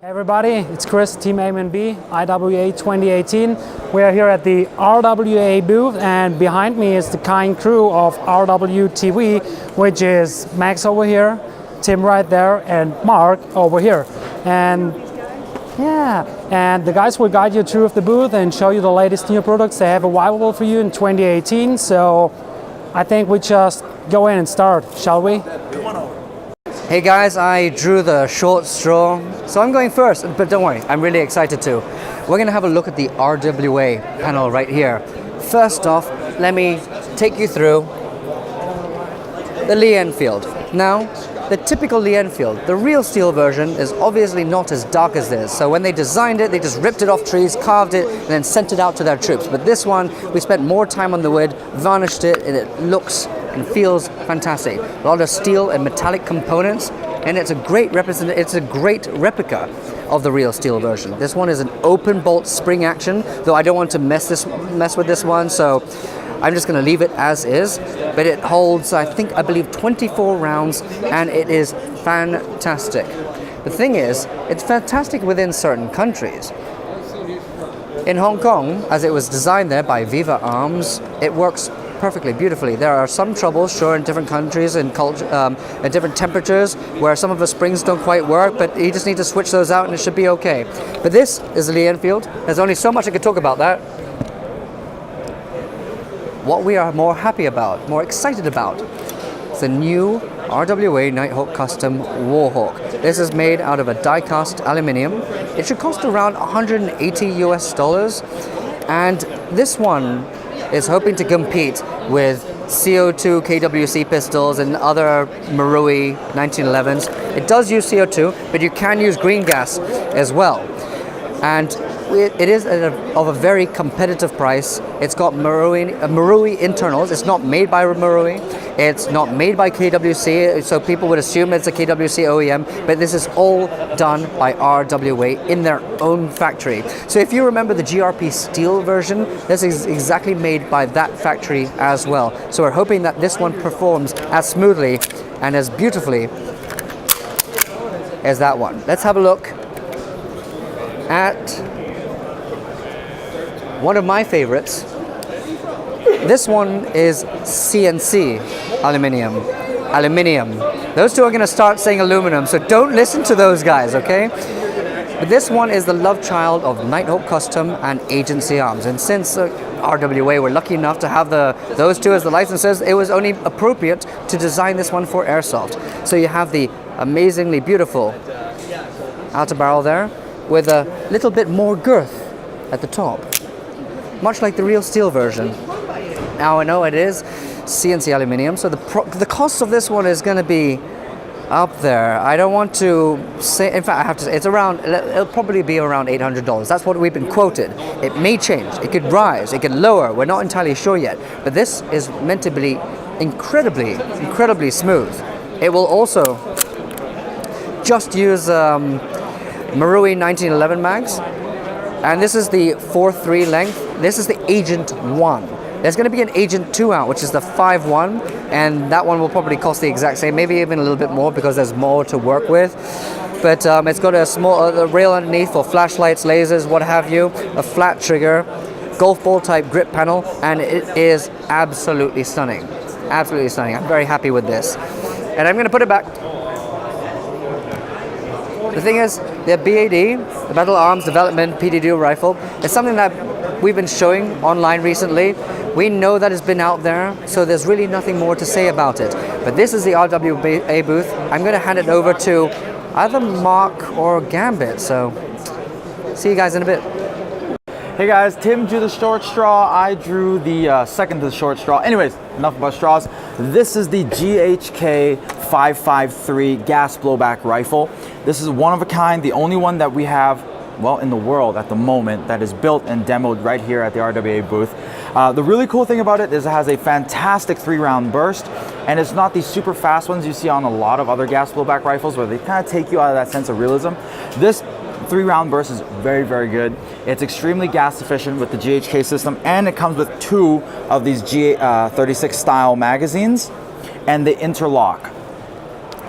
Hey everybody, it's Chris, Team A and B, IWA 2018. We are here at the RWA booth, and behind me is the kind crew of RWTV, which is Max over here, Tim right there, and Mark over here. And the guys will guide you through the booth and show you the latest new products they have available for you in 2018. So I think we just go in and start, shall we? Hey guys, I drew the short straw, so I'm going first, but don't worry, I'm really excited too. We're going to have a look at the RWA panel right here. First off, let me take you through the Lee Enfield. Now, the typical Lee Enfield, the real steel version, is obviously not as dark as this. So when they designed it, they just ripped it off trees, carved it, and then sent it out to their troops. But this one, we spent more time on the wood, varnished it, and it looks and feels fantastic. A lot of steel and metallic components, and it's a great replica of the real steel version. This one is an open bolt spring action, though I don't want to mess with this one, so I'm just going to leave it as is. But it holds, I believe 24 rounds, and it is fantastic. The thing is, it's fantastic within certain countries. In Hong Kong, as it was designed there by Viva Arms, it works perfectly, beautifully. There are some troubles, sure, in different countries and at different temperatures where some of the springs don't quite work, but you just need to switch those out and it should be okay. But this is the Lee Enfield. There's only so much I could talk about that. What we are more happy about, more excited about, is the new RWA Nighthawk Custom Warhawk. This is made out of a die-cast aluminium. It should cost around $180 US, and this one is hoping to compete with CO2 KWC pistols and other Marui 1911s. It does use CO2, but you can use green gas as well. And it is of a very competitive price. It's got Marui internals. It's not made by Marui. It's not made by KWC, so people would assume it's a KWC OEM, but this is all done by RWA in their own factory. So if you remember the GRP steel version, this is exactly made by that factory as well. So we're hoping that this one performs as smoothly and as beautifully as that one. Let's have a look at one of my favorites. This one is CNC aluminium. Those two are going to start saying aluminum, so don't listen to those guys, okay? But this one is the love child of Nighthawk Custom and Agency Arms, and since RWA were lucky enough to have those two as the licenses, it was only appropriate to design this one for airsoft. So you have the amazingly beautiful outer barrel there, with a little bit more girth at the top, much like the real steel version. Now I know it is CNC aluminium, so the cost of this one is going to be up there. I don't want to say, in fact I have to say, it'll probably be around $800. That's what we've been quoted. It may change, it could rise, it could lower, we're not entirely sure yet, but this is meant to be incredibly smooth. It will also just use Marui 1911 mags, and this is the 4.3 length. This is the Agent 1. There's going to be an Agent 2 out, which is the 5.1, and that one will probably cost the exact same, maybe even a little bit more because there's more to work with. But it's got a small rail underneath for flashlights, lasers, what have you, a flat trigger, golf ball type grip panel, and it is absolutely stunning. Absolutely stunning. I'm very happy with this. And I'm going to put it back. The thing is, the BAD, the Battle Arms Development PD2 rifle, is something that we've been showing online recently. We know that it's been out there, so there's really nothing more to say about it. But this is the RWA booth. I'm going to hand it over to either Mark or Gambit, so see you guys in a bit. Hey guys, Tim drew the short straw, I drew the second to the short straw. Anyways, enough about straws. This is the GHK 553 gas blowback rifle. This is one of a kind, the only one that we have, well, in the world at the moment that is built and demoed right here at the RWA booth. The really cool thing about it is it has a fantastic 3-round burst, and it's not these super fast ones you see on a lot of other gas blowback rifles where they kind of take you out of that sense of realism. This 3-round burst is very good. It's extremely gas efficient with the GHK system, and it comes with 2 of these G36 style magazines, and they interlock.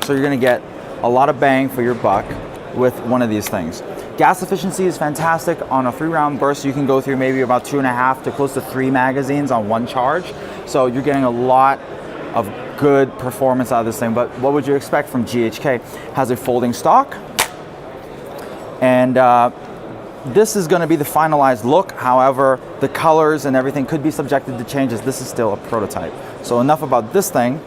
So you're gonna get a lot of bang for your buck with one of these things. Gas efficiency is fantastic. On a 3-round burst, you can go through maybe about 2.5 to close to 3 magazines on one charge. So you're getting a lot of good performance out of this thing. But what would you expect from GHK? Has a folding stock, and this is going to be the finalized look. However, the colors and everything could be subjected to changes. This is still a prototype. So enough about this thing.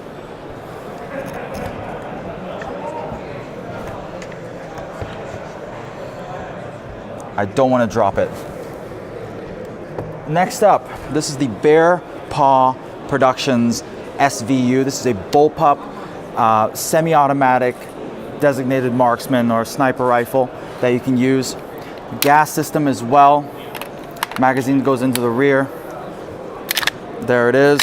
I don't want to drop it. Next up, this is the Bear Paw Productions SVU. This is a bullpup, semi-automatic designated marksman or sniper rifle that you can use. Gas system as well. Magazine goes into the rear. There it is.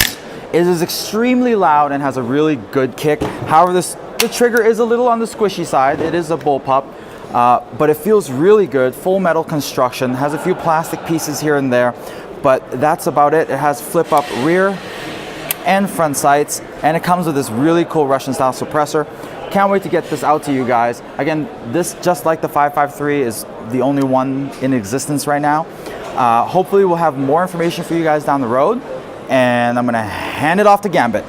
It is extremely loud and has a really good kick. However, the trigger is a little on the squishy side. It is a bullpup. But it feels really good. Full metal construction, has a few plastic pieces here and there, but that's about it. It has flip up rear and front sights, and it comes with this really cool Russian style suppressor. Can't wait to get this out to you guys. Again, this, just like the 553, is the only one in existence right now. Hopefully we'll have more information for you guys down the road, and I'm gonna hand it off to Gambit.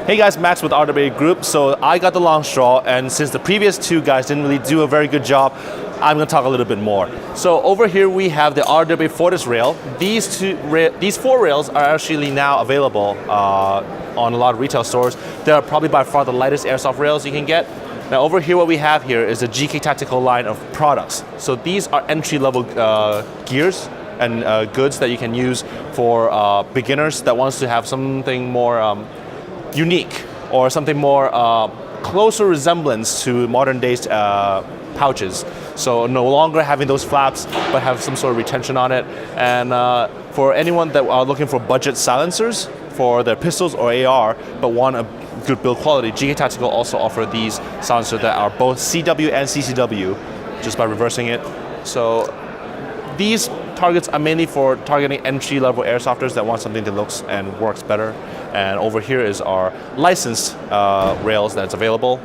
Hey guys, Max with RWA Group. So I got the long straw, and since the previous two guys didn't really do a very good job, I'm going to talk a little bit more. So over here we have the RWA Fortis rail. These 4 rails are actually now available on a lot of retail stores. They're probably by far the lightest airsoft rails you can get. Now over here, what we have here is a Jiki tactical line of products. So these are entry-level gears and goods that you can use for beginners that wants to have something more unique or something more closer resemblance to modern days pouches. So no longer having those flaps, but have some sort of retention on it. And for anyone that are looking for budget silencers for their pistols or AR, but want a good build quality, Jiki Tactical also offer these silencers that are both CW and CCW, just by reversing it. So these targets are mainly for targeting entry-level airsofters that want something that looks and works better. And over here is our licensed rails that's available.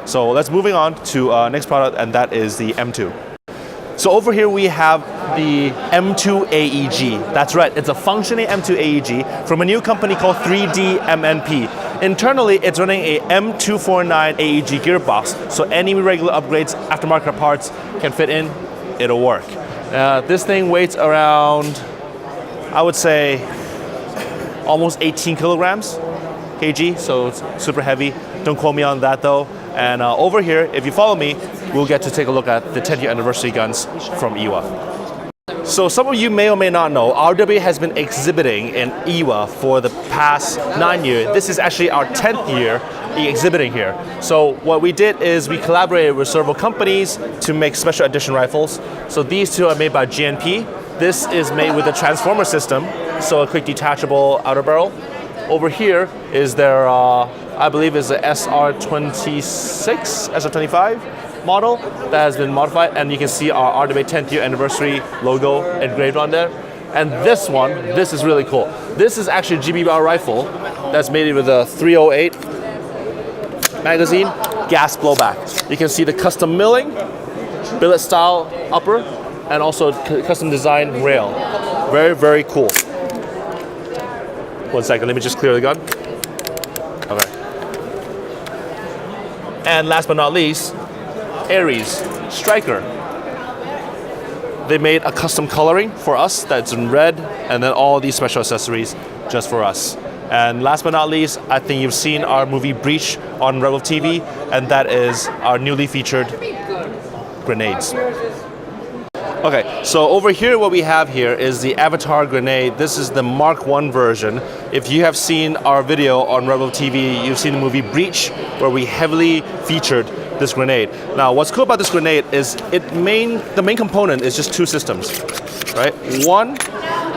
So let's moving on to next product, and that is the M2. So over here we have the M2 AEG. That's right, it's a functioning M2 AEG from a new company called 3D MNP. Internally, it's running a M249 AEG gearbox, so any regular upgrades, aftermarket parts can fit in, it'll work. This thing weighs around, I would say, almost 18 kg, so it's super heavy. Don't quote me on that though. And over here, if you follow me, we'll get to take a look at the 10th year anniversary guns from IWA. So some of you may or may not know, RWA has been exhibiting in IWA for the past 9 years. This is actually our 10th year exhibiting here. So what we did is we collaborated with several companies to make special edition rifles. So these two are made by GNP. This is made with a transformer system, so a quick detachable outer barrel. Over here is their, I believe is the SR26, SR25 model that has been modified, and you can see our RWA 10th year anniversary logo engraved on there. And this one, this is really cool. This is actually a GBR rifle that's made with a 308 magazine, gas blowback. You can see the custom milling, billet style upper, and also custom design rail. Very, very cool. 1 second, let me just clear the gun. Okay. And last but not least, Ares Striker. They made a custom coloring for us that's in red, and then all these special accessories just for us. And last but not least, I think you've seen our movie Breach on Redwolf TV, and that is our newly featured grenades. Okay, so over here what we have here is the Avatar grenade. This is the Mark 1 version. If you have seen our video on Redwolf TV, you've seen the movie Breach, where we heavily featured this grenade. Now, what's cool about this grenade is the main component is just 2 systems, right? One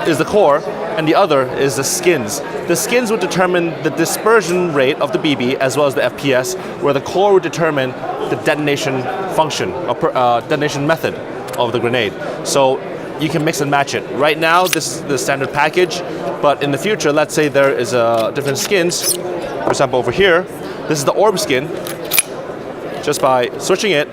is the core, and the other is the skins. The skins would determine the dispersion rate of the BB as well as the FPS, where the core would determine the detonation function, or detonation method of the grenade. So you can mix and match it. Right now, this is the standard package, but in the future, let's say there is different skins. For example, over here, this is the orb skin. just by switching it,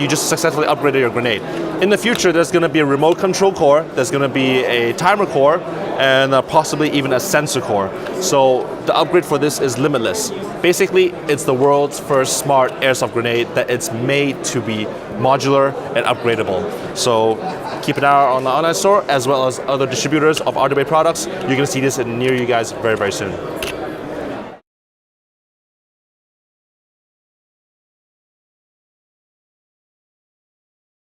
you just successfully upgraded your grenade. In the future, there's going to be a remote control core, there's going to be a timer core, and possibly even a sensor core. So the upgrade for this is limitless. Basically, it's the world's first smart airsoft grenade that it's made to be modular and upgradable. So keep an eye on the online store as well as other distributors of RWA products. You're going to see this near you guys very, very soon.